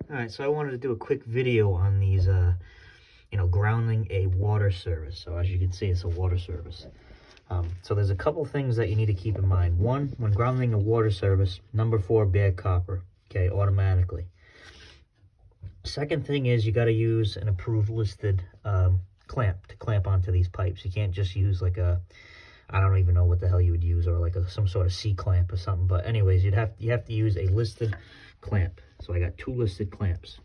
Alright, so I wanted to do a quick video on these, grounding a water service. So as you can see, it's a water service. So there's a couple things that you need to keep in mind. One, when grounding a water service, number 4, bare copper, okay, automatically. Second thing is you got to use an approved listed clamp to clamp onto these pipes. You can't just use like a, I don't even know what the hell you would use, or like some sort of C-clamp or something. But anyways, you have to use a listed clamp. So I got 2 listed clamps.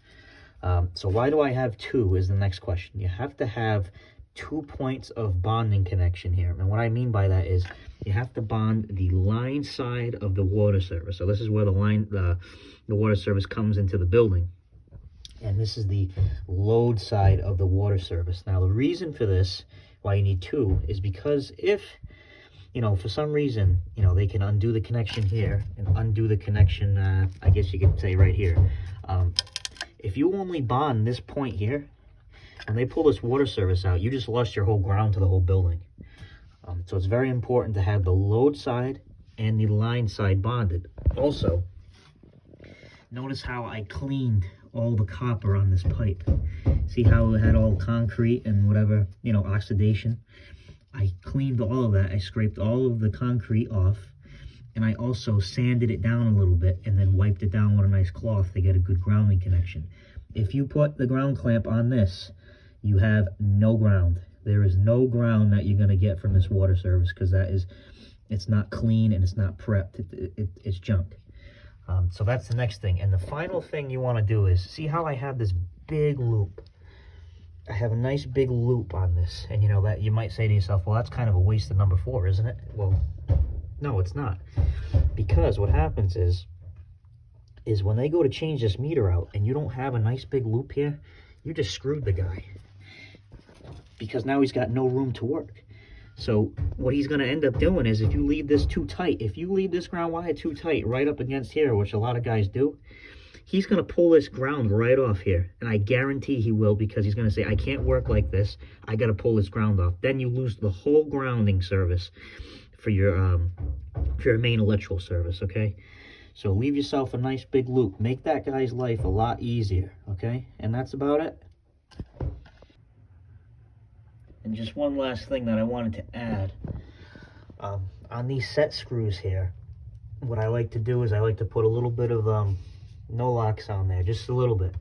So why do I have 2 is the next question. You have to have 2 points of bonding connection here. And what I mean by that is you have to bond the line side of the water service. So this is where the water service comes into the building. And this is the load side of the water service. Now the reason for this, why you need 2, is because if, for some reason, they can undo the connection here and undo the connection, I guess you could say right here. If you only bond this point here, when they pull this water service out, you just lost your whole ground to the whole building. So it's very important to have the load side and the line side bonded. Also, notice how I cleaned all the copper on this pipe. See how it had all concrete and whatever, oxidation? I cleaned all of that. I scraped all of the concrete off, and I also sanded it down a little bit and then wiped it down with a nice cloth to get a good grounding connection. If you put the ground clamp on this, you have no ground. There is no ground that you're going to get from this water service, because it's not clean and it's not prepped. It's junk. So that's the next thing. And the final thing you want to do is, see how I have this big loop? I have a nice big loop on this. And that you might say to yourself, well, that's kind of a waste of number 4, isn't it? Well, no, it's not. Because what happens is when they go to change this meter out and you don't have a nice big loop here, you just screwed the guy. Because now he's got no room to work. So what he's going to end up doing is, if you leave this too tight, if you leave this ground wire too tight right up against here, which a lot of guys do, he's going to pull this ground right off here. And I guarantee he will, because he's going to say, I can't work like this. I got to pull this ground off. Then you lose the whole grounding service for your main electrical service, okay? So leave yourself a nice big loop. Make that guy's life a lot easier, okay? And that's about it. And just one last thing that I wanted to add. On these set screws here, what I like to do is I like to put a little bit of no-locks on there, just a little bit.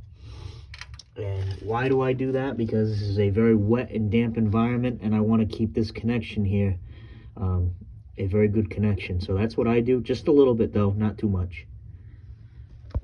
And why do I do that? Because this is a very wet and damp environment, and I want to keep this connection here a very good connection. So that's what I do, just a little bit though, not too much.